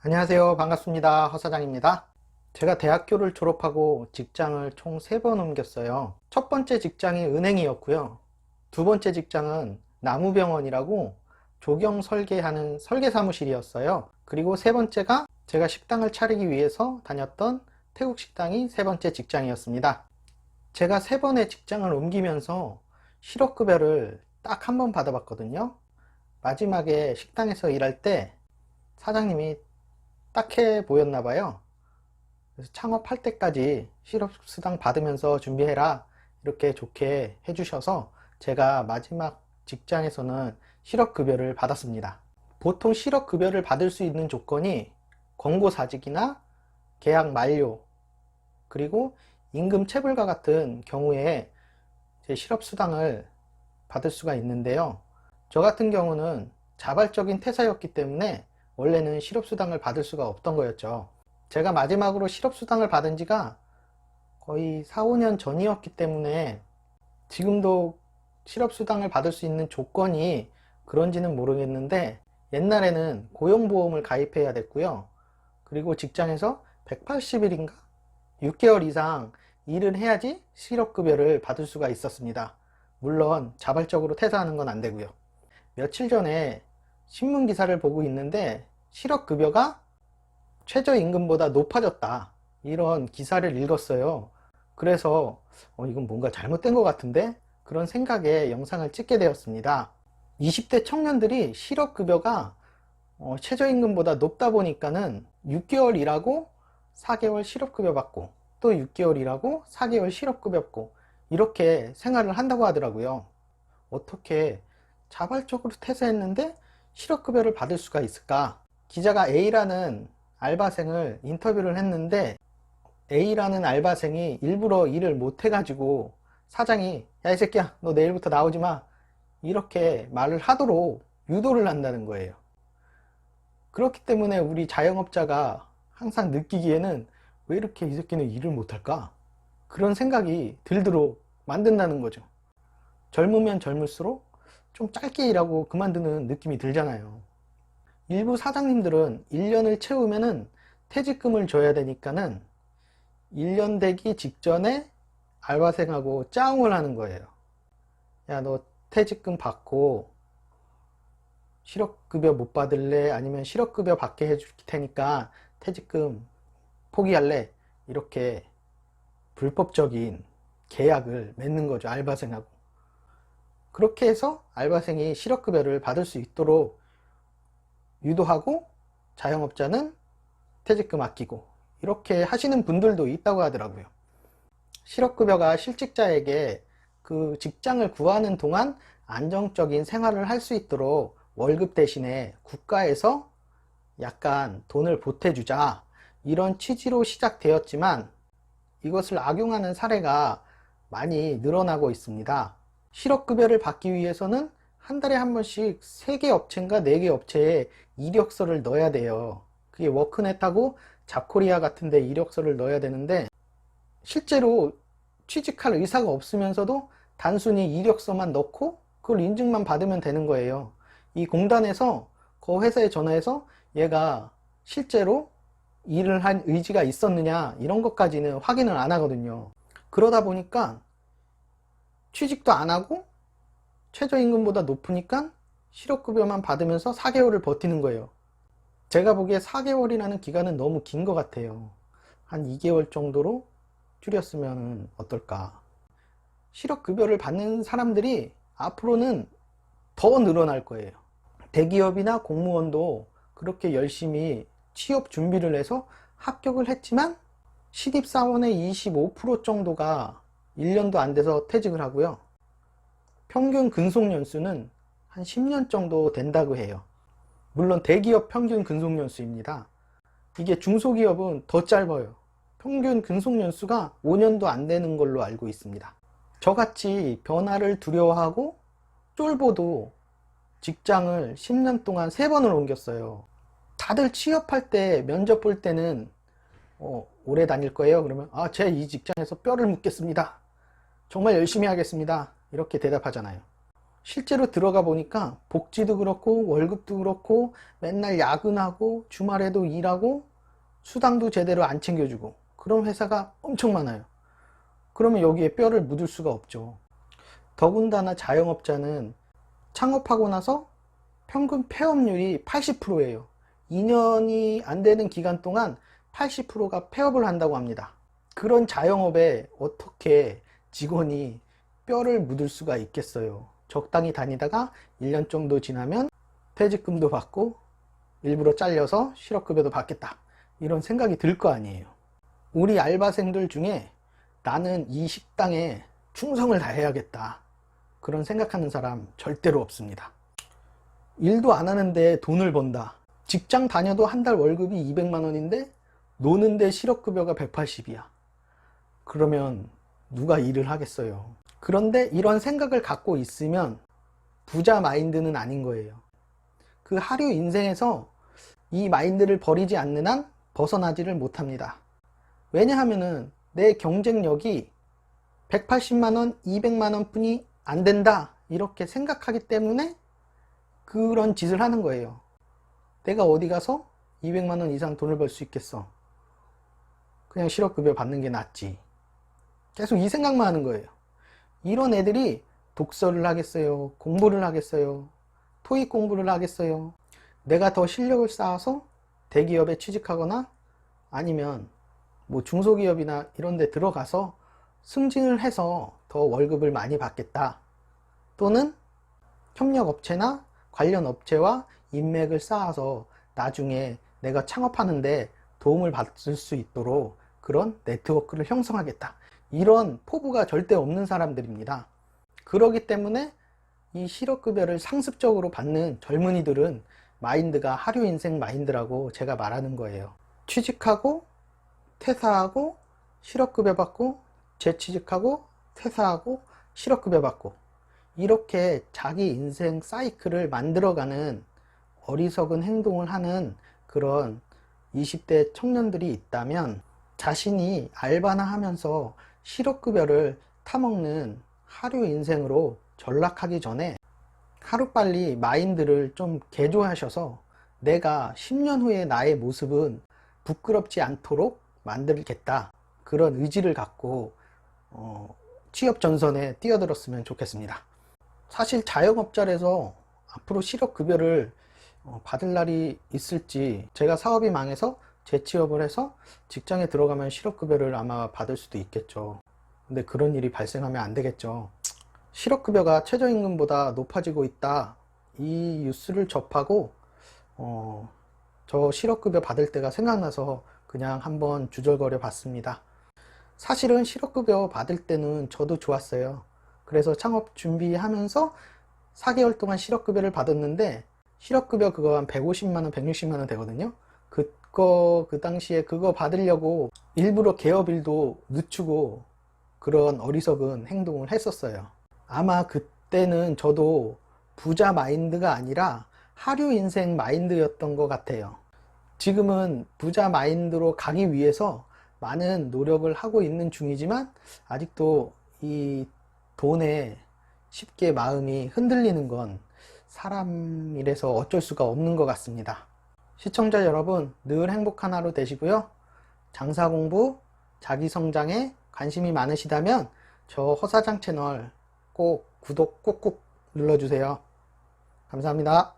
안녕하세요. 반갑습니다. 허 사장입니다. 제가 대학교를 졸업하고 직장을 총 3번 옮겼어요. 첫 번째 직장이 은행이었고요. 두 번째 직장은 나무병원이라고 조경 설계하는 설계 사무실이었어요. 그리고 세 번째가 제가 식당을 차리기 위해서 다녔던 태국 식당이 세 번째 직장이었습니다. 제가 3번의 직장을 옮기면서 실업급여를 딱 한 번 받아봤거든요. 마지막에 식당에서 일할 때 사장님이 딱해 보였나 봐요. 그래서 창업할 때까지 실업수당 받으면서 준비해라 이렇게 좋게 해주셔서 제가 마지막 직장에서는 실업급여를 받았습니다. 보통 실업급여를 받을 수 있는 조건이 권고사직이나 계약 만료 그리고 임금 체불과 같은 경우에 실업수당을 받을 수가 있는데요. 저 같은 경우는 자발적인 퇴사였기 때문에 원래는 실업수당을 받을 수가 없던 거였죠. 제가 마지막으로 실업수당을 받은 지가 거의 4, 5년 전이었기 때문에 지금도 실업수당을 받을 수 있는 조건이 그런지는 모르겠는데 옛날에는 고용보험을 가입해야 됐고요. 그리고 직장에서 180일인가 6개월 이상 일을 해야지 실업급여를 받을 수가 있었습니다. 물론 자발적으로 퇴사하는 건 안 되고요. 며칠 전에 신문기사를 보고 있는데 실업급여가 최저임금보다 높아졌다 이런 기사를 읽었어요. 그래서 이건 뭔가 잘못된 것 같은데 그런 생각에 영상을 찍게 되었습니다. 20대 청년들이 실업급여가 최저임금보다 높다 보니까는 6개월 일하고 4개월 실업급여 받고 또 6개월 일하고 4개월 실업급여 받고 이렇게 생활을 한다고 하더라고요. 어떻게 자발적으로 퇴사했는데 실업급여를 받을 수가 있을까? 기자가 A라는 알바생을 인터뷰를 했는데 A라는 알바생이 일부러 일을 못 해가지고 사장이 야 이 새끼야 너 내일부터 나오지 마 이렇게 말을 하도록 유도를 한다는 거예요. 그렇기 때문에 우리 자영업자가 항상 느끼기에는 왜 이렇게 이 새끼는 일을 못할까? 그런 생각이 들도록 만든다는 거죠. 젊으면 젊을수록 좀 짧게 일하고 그만두는 느낌이 들잖아요. 일부 사장님들은 1년을 채우면은 퇴직금을 줘야 되니까는 1년 되기 직전에 알바생하고 짜웅을 하는 거예요. 야, 너 퇴직금 받고 실업급여 못 받을래? 아니면 실업급여 받게 해줄 테니까 퇴직금 포기할래? 이렇게 불법적인 계약을 맺는 거죠, 알바생하고. 그렇게 해서 알바생이 실업급여를 받을 수 있도록 유도하고 자영업자는 퇴직금 아끼고 이렇게 하시는 분들도 있다고 하더라고요. 실업급여가 실직자에게 그 직장을 구하는 동안 안정적인 생활을 할 수 있도록 월급 대신에 국가에서 약간 돈을 보태주자 이런 취지로 시작되었지만 이것을 악용하는 사례가 많이 늘어나고 있습니다. 실업급여를 받기 위해서는 한 달에 한 번씩 3개 업체인가 4개 업체에 이력서를 넣어야 돼요. 그게 워크넷하고 잡코리아 같은데 이력서를 넣어야 되는데 실제로 취직할 의사가 없으면서도 단순히 이력서만 넣고 그걸 인증만 받으면 되는 거예요. 이 공단에서 그 회사에 전화해서 얘가 실제로 일을 한 의지가 있었느냐 이런 것까지는 확인을 안 하거든요. 그러다 보니까 취직도 안 하고 최저임금보다 높으니까 실업급여만 받으면서 4개월을 버티는 거예요. 제가 보기에 4개월이라는 기간은 너무 긴 것 같아요. 한 2개월 정도로 줄였으면 어떨까. 실업급여를 받는 사람들이 앞으로는 더 늘어날 거예요. 대기업이나 공무원도 그렇게 열심히 취업 준비를 해서 합격을 했지만 신입사원의 25% 정도가 1년도 안 돼서 퇴직을 하고요. 평균 근속연수는 한 10년 정도 된다고 해요. 물론 대기업 평균 근속연수입니다. 이게 중소기업은 더 짧아요. 평균 근속연수가 5년도 안 되는 걸로 알고 있습니다. 저같이 변화를 두려워하고 쫄보도 직장을 10년 동안 3번을 옮겼어요. 다들 취업할 때 면접 볼 때는 오래 다닐 거예요? 그러면 제가 이 직장에서 뼈를 묻겠습니다. 정말 열심히 하겠습니다. 이렇게 대답하잖아요. 실제로 들어가 보니까 복지도 그렇고 월급도 그렇고 맨날 야근하고 주말에도 일하고 수당도 제대로 안 챙겨주고 그런 회사가 엄청 많아요. 그러면 여기에 뼈를 묻을 수가 없죠. 더군다나 자영업자는 창업하고 나서 평균 폐업률이 80%예요. 2년이 안 되는 기간 동안 80%가 폐업을 한다고 합니다. 그런 자영업에 어떻게 직원이 뼈를 묻을 수가 있겠어요. 적당히 다니다가 1년 정도 지나면 퇴직금도 받고 일부러 잘려서 실업급여도 받겠다, 이런 생각이 들 거 아니에요. 우리 알바생들 중에 나는 이 식당에 충성을 다해야겠다, 그런 생각하는 사람 절대로 없습니다. 일도 안 하는데 돈을 번다. 직장 다녀도 한 달 월급이 200만 원인데 노는데 실업급여가 180이야. 그러면 누가 일을 하겠어요. 그런데 이런 생각을 갖고 있으면 부자 마인드는 아닌 거예요. 그 하류 인생에서 이 마인드를 버리지 않는 한 벗어나지를 못합니다. 왜냐하면은 내 경쟁력이 180만 원, 200만 원 뿐이 안 된다, 이렇게 생각하기 때문에 그런 짓을 하는 거예요. 내가 어디 가서 200만 원 이상 돈을 벌 수 있겠어. 그냥 실업급여 받는 게 낫지. 계속 이 생각만 하는 거예요. 이런 애들이 독서를 하겠어요? 공부를 하겠어요? 토익 공부를 하겠어요? 내가 더 실력을 쌓아서 대기업에 취직하거나 아니면 뭐 중소기업이나 이런 데 들어가서 승진을 해서 더 월급을 많이 받겠다. 또는 협력업체나 관련 업체와 인맥을 쌓아서 나중에 내가 창업하는데 도움을 받을 수 있도록 그런 네트워크를 형성하겠다. 이런 포부가 절대 없는 사람들입니다. 그렇기 때문에 이 실업급여를 상습적으로 받는 젊은이들은 마인드가 하류 인생 마인드라고 제가 말하는 거예요. 취직하고 퇴사하고 실업급여 받고 재취직하고 퇴사하고 실업급여 받고, 이렇게 자기 인생 사이클을 만들어가는 어리석은 행동을 하는 그런 20대 청년들이 있다면, 자신이 알바나 하면서 실업급여를 타먹는 하류 인생으로 전락하기 전에 하루빨리 마인드를 좀 개조하셔서 내가 10년 후에 나의 모습은 부끄럽지 않도록 만들겠다, 그런 의지를 갖고 취업 전선에 뛰어들었으면 좋겠습니다. 사실 자영업자라서 앞으로 실업급여를 받을 날이 있을지, 제가 사업이 망해서 재취업을 해서 직장에 들어가면 실업급여를 아마 받을 수도 있겠죠. 근데 그런 일이 발생하면 안 되겠죠. 실업급여가 최저임금보다 높아지고 있다, 이 뉴스를 접하고 저 실업급여 받을 때가 생각나서 그냥 한번 주절거려 봤습니다. 사실은 실업급여 받을 때는 저도 좋았어요. 그래서 창업 준비하면서 4개월 동안 실업급여를 받았는데, 실업급여 그거 한 150만원, 160만원 되거든요. 그 당시에 그거 받으려고 일부러 개업일도 늦추고 그런 어리석은 행동을 했었어요. 아마 그때는 저도 부자 마인드가 아니라 하류 인생 마인드였던 것 같아요. 지금은 부자 마인드로 가기 위해서 많은 노력을 하고 있는 중이지만, 아직도 이 돈에 쉽게 마음이 흔들리는 건 사람이라서 어쩔 수가 없는 것 같습니다. 시청자 여러분, 늘 행복한 하루 되시고요. 장사 공부, 자기 성장에 관심이 많으시다면 저 허사장 채널 꼭 구독 꾹꾹 눌러주세요. 감사합니다.